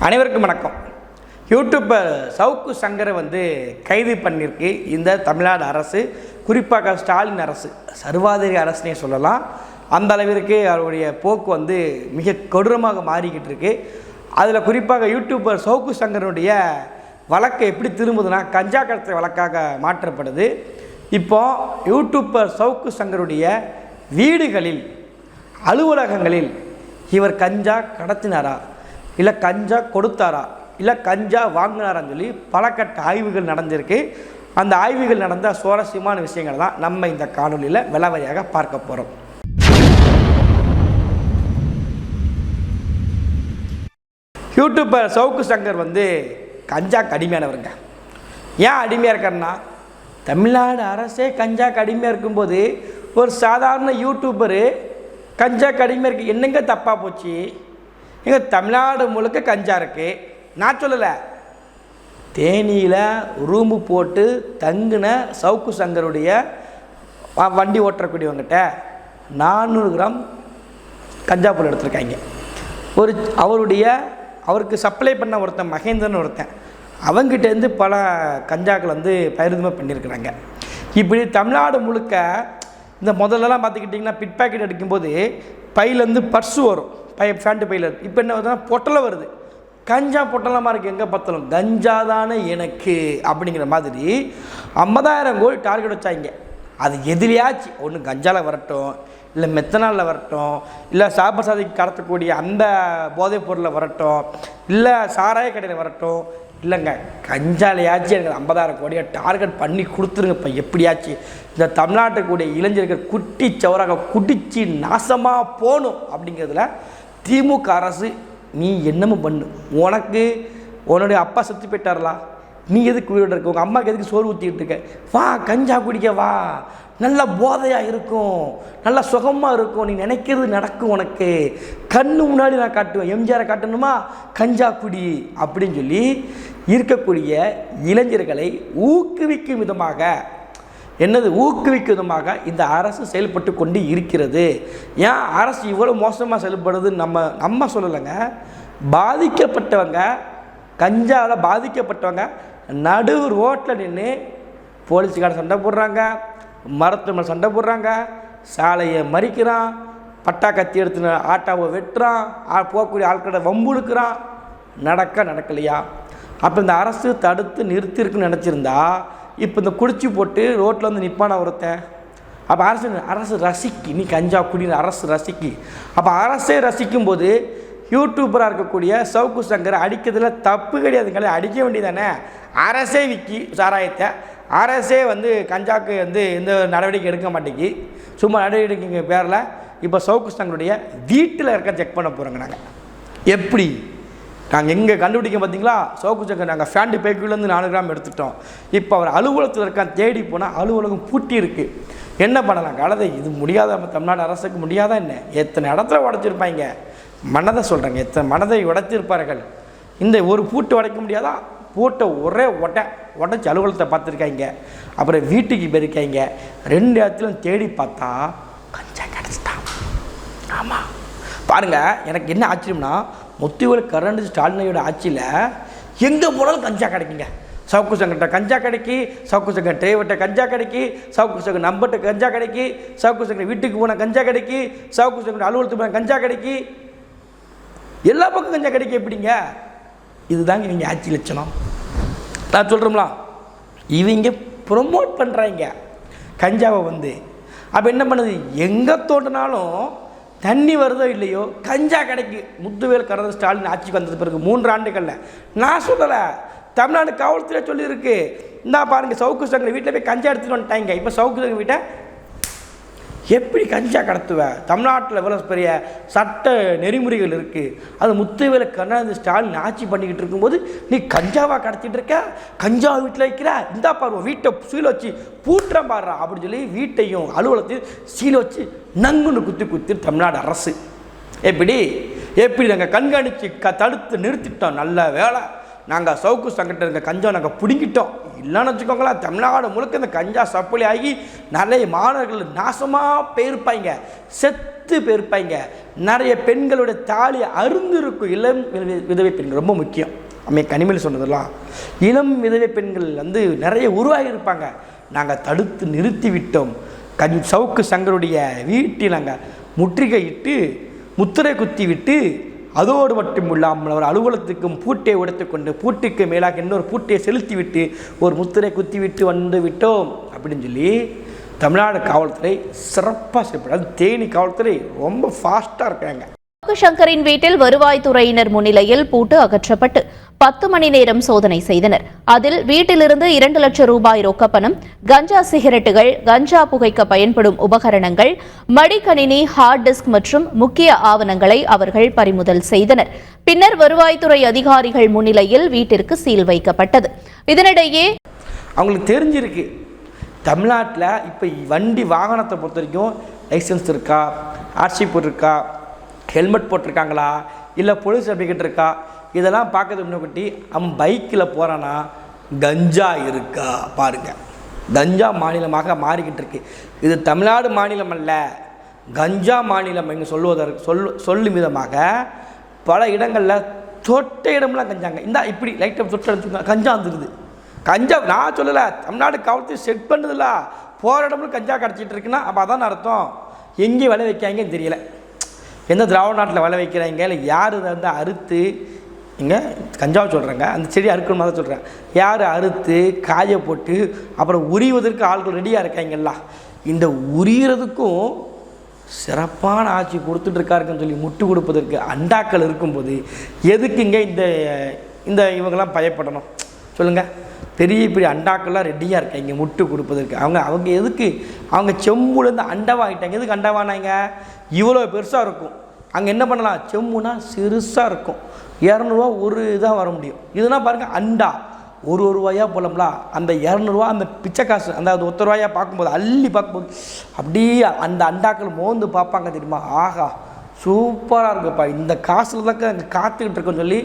அனைவருக்கும் வணக்கம். யூடியூபர் சவுக்கு சங்கரை கைது பண்ணியிருக்கு இந்த தமிழ்நாடு அரசு, குறிப்பாக ஸ்டாலின் அரசு, சர்வாதிகாரி அரசுனே சொல்லலாம். அந்த அளவிற்கு அவருடைய போக்கு மிக கொடூரமாக மாறிக்கிட்டு இருக்கு. அதில் குறிப்பாக யூடியூபர் சவுக்கு சங்கருடைய வழக்கை எப்படி திரும்புதுன்னா கஞ்சா கடத்தல் வழக்காக மாற்றப்படுது. இப்போது யூடியூபர் சவுக்கு சங்கருடைய வீடுகளில், அலுவலகங்களில் இவர் கஞ்சா கடத்தினாரா, இல்லை கஞ்சா கொடுத்தாரா, இல்லை கஞ்சா வாங்கினாரான்னு சொல்லி பல கட்ட ஆய்வுகள் நடந்திருக்கு. அந்த ஆய்வுகள் நடந்த சுவாரஸ்யமான விஷயங்கள் தான் நம்ம இந்த காணொலியில் விலாவரியாக பார்க்க போகிறோம். யூடியூபர் சவுக்கு சங்கர் கஞ்சாக்கு அடிமையானவருங்க. ஏன் அடிமையாக இருக்காருன்னா, தமிழ்நாடு அரசே கஞ்சாக்கு அடிமையாக இருக்கும்போது ஒரு சாதாரண யூடியூபரு கஞ்சாக்கு அடிமையாக இருக்குது. என்னங்க தப்பாக போச்சு? எங்கள் தமிழ்நாடு முழுக்க கஞ்சா இருக்குது. நான் சொல்லலை, தேனியில் ரூமு போட்டு தங்கின சவுக்கு சங்கருடைய வண்டி ஓட்டக்கூடியவங்கிட்ட 400 கிராம் கஞ்சா பொருள் எடுத்துருக்காங்க. அவருக்கு சப்ளை பண்ண ஒருத்தன் மகேந்திரன் ஒருத்தன், அவங்ககிட்டேருந்து பல கஞ்சாக்கள் பகிர்ந்துமை பண்ணியிருக்கிறாங்க. இப்படி தமிழ்நாடு முழுக்க இந்த முதல்லலாம் பார்த்துக்கிட்டிங்கன்னா பிட் பேக்கெட் அடிக்கும்போது பையிலேருந்து பர்ஸு வரும், ஃபேண்ட்டு பையில். இப்போ என்ன வருதுன்னா பொட்டலை வருது, கஞ்சா பொட்டலமாக இருக்குது. எங்கே பார்த்தாலும் கஞ்சா தானே எனக்கு அப்படிங்கிற மாதிரி 50,000 கோடி டார்கெட் வச்சாங்க. அது எதிலையாச்சு ஒன்று கஞ்சாவில் வரட்டும், இல்லை மெத்தனாலில் வரட்டும், இல்லை சாப்பாடு சாதிக்கு கடத்தக்கூடிய அந்த போதைப் பொருளில் வரட்டும், இல்லை சாராய கடையில் வரட்டும், இல்லைங்க கஞ்சாலையாச்சும் எனக்கு 50,000 கோடியை டார்கெட் பண்ணி கொடுத்துருங்க. இப்போ எப்படியாச்சு இந்த தமிழ்நாட்டுக்குடைய இளைஞர்கள் குட்டி சவராக குடிச்சு நாசமாக போகணும் அப்படிங்கிறதுல திமுக அரசு நீ என்னமோ பண்ணு. உன்னுடைய அப்பா செத்து போயிட்டாரலாம், நீ எதுக்கு வீடு இருக்க, உங்கள் அம்மாவுக்கு எதுக்கு சோறு ஊற்றிக்கிட்டு இருக்க, வா கஞ்சா குடிக்க வா, நல்ல போதையாக இருக்கும், நல்லா சுகமாக இருக்கும், நீ நினைக்கிறது நடக்கும், உனக்கு கண்ணு முன்னாடி நான் காட்டுவேன், எம்ஜிஆரை காட்டணுமா, கஞ்சா குடி அப்படின்னு சொல்லி இருக்கக்கூடிய இளைஞர்களை ஊக்குவிக்கும் விதமாக ஊக்குவிக்கும் விதமாக இந்த அரசு செயல்பட்டு கொண்டு இருக்கிறது. ஏன் அரசு இவ்வளோ மோசமாக செயல்படுதுன்னு நம்ம சொல்லலைங்க. பாதிக்கப்பட்டவங்க, கஞ்சாவில் பாதிக்கப்பட்டவங்க நடு ரோட்டில் நின்று போலீஸுக்கார சண்டை போடுறாங்க, மருத்துவமனை சண்டை போடுறாங்க, சாலையை மறிக்கிறான், பட்டா கத்தி எடுத்து ஆட்டாவை வெட்டுறான், போகக்கூடிய ஆட்களை வம்புழுக்கிறான். நடக்கலையா? அப்போ இந்த அரசு தடுத்து நிறுத்திருக்குன்னு நினச்சிருந்தா இப்போ இந்த குடிச்சு போட்டு ரோட்டில் நிற்பான ஒருத்தன். அப்போ அரசு ரசிக்கு, நீ கஞ்சா குடின்னு அரசு ரசிக்கு. அப்போ அரசே ரசிக்கும் போது யூடியூபராக இருக்கக்கூடிய சவுக்கு சங்கர் அடிக்கிறதுல தப்பு கிடையாதுங்களே, அடிக்க வேண்டியதானே. அரசே விக்கி சாராயத்தை, அரசே கஞ்சாக்கு எந்த நடவடிக்கை எடுக்க மாட்டேங்கி, சும்மா நடவடிக்கைங்க பேரில் இப்போ சவுக்கு சங்கருடைய வீட்டில் இருக்க செக் பண்ண போகிறோங்க. நாங்கள் எப்படி நாங்கள் எங்கே கண்டுபிடிக்க பார்த்தீங்களா? சவுக்கு சங்கர் நாங்கள் ஃபேண்டு பேக்குலேருந்து 4 கிராம் எடுத்துட்டோம். இப்போ அவர் அலுவலகத்தில் இருக்கான், தேடி போனால் அலுவலகம் பூட்டி இருக்குது. என்ன பண்ணலாம்? கலதை இது முடியாத, நம்ம தமிழ்நாடு அரசுக்கு முடியாதா என்ன? எத்தனை இடத்துல உடைச்சிருப்பாங்க, மனதை சொல்கிறாங்க, எத்தனை மனதை உடைச்சிருப்பார்கள். இந்த ஒரு பூட்டு உடைக்க முடியாதா? பூட்டை ஒரே உடைச்சி அலுவலகத்தை பார்த்துருக்காங்க. அப்புறம் வீட்டுக்கு போயிருக்காங்க. 2 இடத்துலையும் தேடி பார்த்தா கஞ்சா கிடச்சிட்டான். ஆமாம் பாருங்கள், எனக்கு என்ன ஆச்சரியம்னா, முத்துவேல் கருணாநிதி ஸ்டாலினோட ஆட்சியில் எங்கே போனாலும் கஞ்சா கிடைக்குங்க. சவுக்கு சங்கர்கிட்ட கஞ்சா கிடைக்கி, சவுக்கு சங்கர் டிரைவர்கிட்ட கஞ்சா கிடைக்கி, சவுக்கு சங்கர் நம்பர்கிட்ட கஞ்சா கிடைக்கி, சவுக்கு சங்கர் வீட்டுக்கு போனால் கஞ்சா கிடைக்கி, சவுக்கு சங்கர் அலுவலகத்துக்கு போனால் கஞ்சா கிடைக்கி, எல்லா பக்கம் கஞ்சா கிடைக்க. எப்படிங்க? இதுதாங்க இவங்க ஆட்சி லட்சணம். நான் சொல்கிறோம்ல, இவங்க ப்ரொமோட் பண்ணுறாங்க கஞ்சாவை. அப்போ என்ன பண்ணுது, எங்கே தோண்டினாலும் தண்ணி வருதோ இல்லையோ கஞ்சா கிடைக்கு. முத்துவேல் கருணாநிதி ஸ்டாலின் ஆட்சிக்கு வந்தது பிறகு 3 ஆண்டுகளில், நான் சொல்லலை, தமிழ்நாடு காவல்துறை சொல்லியிருக்கு. இந்தா பாருங்கள், சவுக்கு சங்கர் வீட்டில் போய் கஞ்சா எடுத்துகிட்டு வந்துட்டாங்க. இப்போ சவுக்கு சங்கர் வீட்டை எப்படி கஞ்சா கடத்துவேன்? தமிழ்நாட்டில் இவ்வளோ பெரிய சட்ட நெறிமுறைகள் இருக்குது. அது முத்துவேல் கருணாநிதி ஸ்டாலின் ஆட்சி பண்ணிக்கிட்டு இருக்கும்போது நீ கஞ்சாவாக கடத்திட்டு இருக்க, கஞ்சா வீட்டில் வைக்கிற, இந்தா பாருவோம் வீட்டை சீலை வச்சு பூட்டுறேன் பாடுறா அப்படின்னு சொல்லி வீட்டையும் அலுவலகத்தையும் சீலை வச்சு நங்குன்னு குத்தி தமிழ்நாடு அரசு எப்படி நாங்கள் கண்காணித்து தடுத்து நிறுத்திட்டோம். நல்ல வேலை, நாங்கள் சவுக்கு சங்கர்கிட்ட இருந்த கஞ்சா நாங்கள் பிடுங்கிட்டோம். இல்லைன்னு வச்சுக்கோங்களேன், தமிழ்நாடு முழுக்க இந்த கஞ்சா சப்ளை ஆகி நிறைய மாணவர்கள் நாசமாக போயிருப்பாங்க, செத்து போயிருப்பாங்க. நிறைய பெண்களுடைய தாலி அருந்து இருக்கும். இளம் விதவை பெண்கள் ரொம்ப முக்கியம். கனிமொழி சொன்னதெல்லாம் இளம் விதவை பெண்கள் வந்து நிறைய உருவாகி இருப்பாங்க. நாங்கள் தடுத்து நிறுத்தி விட்டோம். சவுக்கு சங்கருடைய வீட்டில் நாங்கள் முற்றுகையிட்டு முத்திரை குத்தி விட்டு, அதோடு மட்டும் இல்லாமல் அவர் அலுவலகத்துக்கும் பூட்டை உடைத்துக்கொண்டு பூட்டுக்கு மேலாக இன்னொரு பூட்டையை செலுத்தி விட்டு ஒரு முத்திரை குத்தி விட்டு வந்து விட்டோம் அப்படின்னு சொல்லி தமிழ்நாடு காவல்துறை சிறப்பாக செய்யப்படாது. தேனி காவல்துறை ரொம்ப ஃபாஸ்ட்டாக இருக்காங்க. சங்கரின் வீட்டில் வருவாய்த்துறையினர் முன்னிலையில் பூட்டு அகற்றப்பட்டு 10 மணி நேரம் சோதனை செய்தனர். அதில் வீட்டிலிருந்து 2 லட்சம் ரூபாய் ரொக்கப்பணம், கஞ்சா சிகரெட்டுகள், கஞ்சா புகைக்க பயன்படும் உபகரணங்கள், மடிக்கணினி, ஹார்ட் டிஸ்க் மற்றும் முக்கிய ஆவணங்களை அவர்கள் பறிமுதல் செய்தனர். பின்னர் வருவாய்த்துறை அதிகாரிகள் முன்னிலையில் வீட்டிற்கு சீல் வைக்கப்பட்டது. இதனிடையே அவங்களுக்கு தெரிஞ்சிருக்கு தமிழ்நாட்டில் இப்போ வண்டி வாகனத்தை பொறுத்த வரைக்கும் லைசன்ஸ் இருக்கா, ஆர்சி போட்டிருக்கா, ஹெல்மெட் போட்டிருக்காங்களா, இல்லை போலீஸ் சர்டிஃபிகேட் இருக்கா, இதெல்லாம் பார்க்கறதுக்கு முன்னாடி அவன் பைக்கில் போகிறான்னா கஞ்சா இருக்கா பாருங்கள். கஞ்சா மாநிலமாக மாறிக்கிட்டு இருக்கு. இது தமிழ்நாடு மாநிலம் அல்ல, கஞ்சா மாநிலம் என்று சொல்லும் விதமாக பல இடங்களில் தொட்ட இடம்லாம் கஞ்சாங்க. இந்த இப்படி லைட்டாக தொட்ட எடுத்துக்கோங்க, கஞ்சா வந்துடுது. கஞ்சா நான் சொல்லலை, தமிழ்நாடு காவல்துறை செட் பண்ணுதில்ல, போகிற இடம்ல கஞ்சா கிடச்சிட்டு இருக்குன்னா அப்போ அதான் அர்த்தம். எங்கேயும் விளை வைக்காங்கன்னு தெரியலை. எந்த திராவிட நாட்டில் விளை வைக்கிறாங்க, இல்லை யார் இதை வந்து அறுத்து இங்கே கஞ்சாவை சொல்கிறாங்க, அந்த செடி அறுக்கணும் தான் சொல்கிறேன், யார் அறுத்து காய போட்டு அப்புறம் உரிவதற்கு ஆட்கள் ரெடியாக இருக்காங்கல்ல, இந்த உரிகிறதுக்கும் சிறப்பான ஆட்சி கொடுத்துட்ருக்காருக்குன்னு சொல்லி முட்டு கொடுப்பதற்கு அண்டாக்கள் இருக்கும்போது எதுக்குங்க இந்த இவங்கெல்லாம் பயப்படணும் சொல்லுங்கள்? பெரிய பெரிய அண்டாக்கள்லாம் ரெடியாக இருக்காங்க முட்டு கொடுப்பதற்கு. அவங்க எதுக்கு அவங்க செம்புலேருந்து அண்டவாகிட்டாங்க. எதுக்கு அண்டவானாங்க? இவ்வளோ பெருசாக இருக்கும். அங்கே என்ன பண்ணலாம், செம்புனா சிறுசாக இருக்கும், 200 ரூபா ஒரு இதாக வர முடியும். இதுனா பாருங்கள் அண்டா ஒரு ரூபாயாக போலம்ல, அந்த 200 ரூபா அந்த பிச்சை காசு அந்த 1 ரூபாயாக பார்க்கும்போது அள்ளி பார்க்கும்போது அப்படியே அந்த அண்டாக்கள் மோந்து பார்ப்பாங்க தெரியுமா, ஆகா சூப்பராக இருக்குப்பா, இந்த காசில் தான் அங்கே காத்துக்கிட்டு இருக்கோன்னு சொல்லி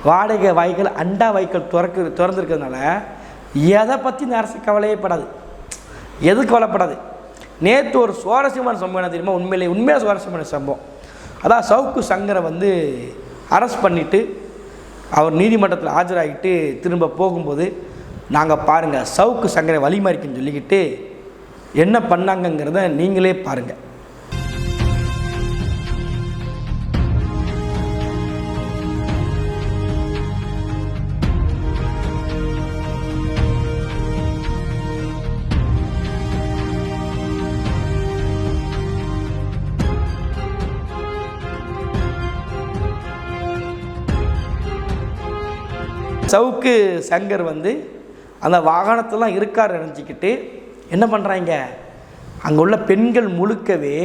வாடகை வாய்கள் அண்டா வாய்க்கள் திறந்துருக்கிறதுனால எதை பற்றி இந்த அரசு கவலையே படாது, எது கவலைப்படாது. நேற்று ஒரு சுவாரஸ்யமான சம்பவம் என்ன தெரியுமா, உண்மையாக சுவாரஸ்யமான சம்பவம். அதான் சவுக்கு சங்கரை வந்து அரெஸ்ட் பண்ணிவிட்டு அவர் நீதிமன்றத்தில் ஆஜராகிட்டு திரும்ப போகும்போது நாங்கள் பாருங்கள் சவுக்கு சங்கரை வழிமறிக்குன்னு சொல்லிக்கிட்டு என்ன பண்ணாங்கங்கிறத நீங்களே பாருங்கள். சவுக்கு சங்கர் வந்து அந்த வாகனத்தெல்லாம் இருக்கார் நினச்சிக்கிட்டு என்ன பண்ணுறாங்க, அங்கே உள்ள பெண்கள் முழுக்கவே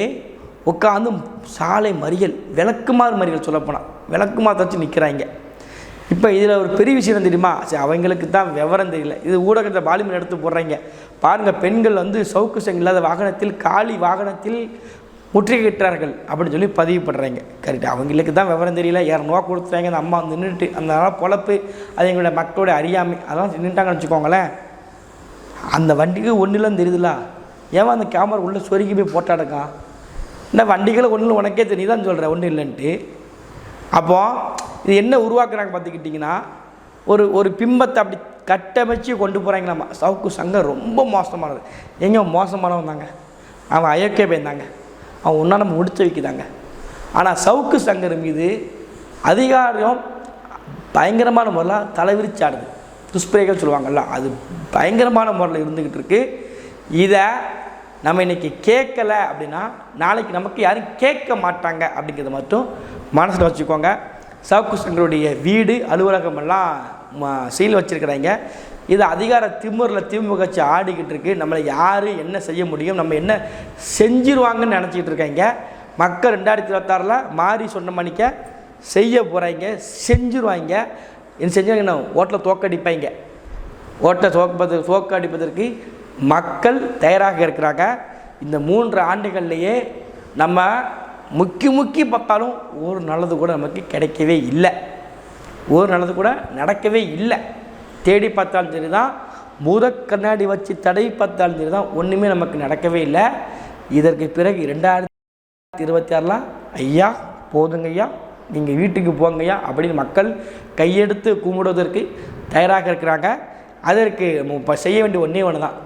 உட்காந்து சாலை மறியல், விளக்குமாறு மறியல் சொல்லப்போனால் விளக்குமாறு வச்சு நிற்கிறாங்க. இப்போ இதில் ஒரு பெரிய விஷயம் தெரியுமா, சரி அவங்களுக்கு தான் விவரம் தெரியல, இது ஊடகத்தை வாலிமன் எடுத்து போடுறாங்க பாருங்கள். பெண்கள் வந்து சவுக்கு சங்கர் இல்லாத வாகனத்தில் காலி வாகனத்தில் முற்றுகையிட்டார்கள் அப்படின்னு சொல்லி பதிவு பண்ணுறாங்க. கரெக்டாக அவங்களுக்கு தான் விவரம் தெரியல, 200 ரூபா கொடுத்துட்டாங்க, அந்த அம்மா நின்றுட்டு அந்த பொழப்பு, அது எங்களுடைய மக்களோட அறியாமை, அதெல்லாம் நின்றுட்டாங்கன்னு வச்சுக்கோங்களேன். அந்த வண்டிக்கு ஒன்றுலாம் தெரியுதுல்ல, ஏன் அந்த கேமரா உள்ளே சொருகி போய் போட்டாடுக்கான், இந்த வண்டிகளை ஒன்றும் உனக்கே தெரியும் தான் சொல்கிறேன் ஒன்றும் இல்லைன்ட்டு. அப்போது இது என்ன உருவாக்குறாங்க பார்த்துக்கிட்டிங்கன்னா, ஒரு பிம்பத்தை அப்படி கட்டமைச்சு கொண்டு போகிறாங்களாம்மா. சவுக்கு சங்கர் ரொம்ப மோசமானது. எங்கே மோசமானவன் தாங்க, அவன் அயோக்கிய போயிருந்தாங்க, அவன் ஒன்றா நம்ம முடிச்சு வைக்கிறாங்க. ஆனால் சவுக்கு சங்கர் மீது அதிகாரம் பயங்கரமான முறையில் தலைவிரிச்சாடுது, துஷ்பிரயோகம் சொல்லுவாங்கள்ல, அது பயங்கரமான முறையில் இருந்துக்கிட்டு இருக்குது. இதை நம்ம இன்றைக்கி கேட்கலை அப்படின்னா நாளைக்கு நமக்கு யாரும் கேட்க மாட்டாங்க அப்படிங்கிறத மட்டும் மனசில் வச்சுக்கோங்க. சவுக்கு சங்கருடைய வீடு அலுவலகமெல்லாம் சீல் வச்சுருக்கிறாங்க. இது அதிகார திமுறில் திமுக கட்சி ஆடிக்கிட்டு இருக்கு. நம்மளை யார் என்ன செய்ய முடியும், நம்ம என்ன செஞ்சிருவாங்கன்னு நினச்சிக்கிட்டு இருக்காங்க. மக்கள் 2026 மாறி சொன்ன மணிக்க செய்ய போகிறாங்க, செஞ்சுருவாங்க. என்ன செஞ்சாங்கன்னா ஓட்டில் தோக்கடிப்பாங்க. ஓட்டை தோக்கடிப்பதற்கு மக்கள் தயாராக இருக்கிறாங்க. இந்த 3 ஆண்டுகள்லேயே நம்ம முக்கி பார்த்தாலும் ஒரு நல்லது கூட நமக்கு கிடைக்கவே இல்லை, ஒரு நல்லது கூட நடக்கவே இல்லை. தேடி பார்த்தாலும் சரி தான், பூத கண்ணாடி வச்சு தடை பார்த்தாலும் தான் ஒன்றுமே நமக்கு நடக்கவே இல்லை. இதற்கு பிறகு 2026 ஐயா போதுங்க ஐயா, நீங்கள் வீட்டுக்கு போங்கய்யா அப்படின்னு மக்கள் கையெடுத்து கும்பிடுவதற்கு தயாராக இருக்கிறாங்க. அதற்கு செய்ய வேண்டிய ஒன்று தான்,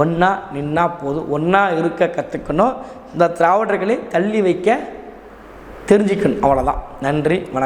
ஒன்றா நின்னா போதும், ஒன்றா இருக்க கற்றுக்கணும், இந்த திராவிடர்களை தள்ளி வைக்க தெரிஞ்சுக்கணும், அவ்வளோதான். நன்றி, வணக்கம்.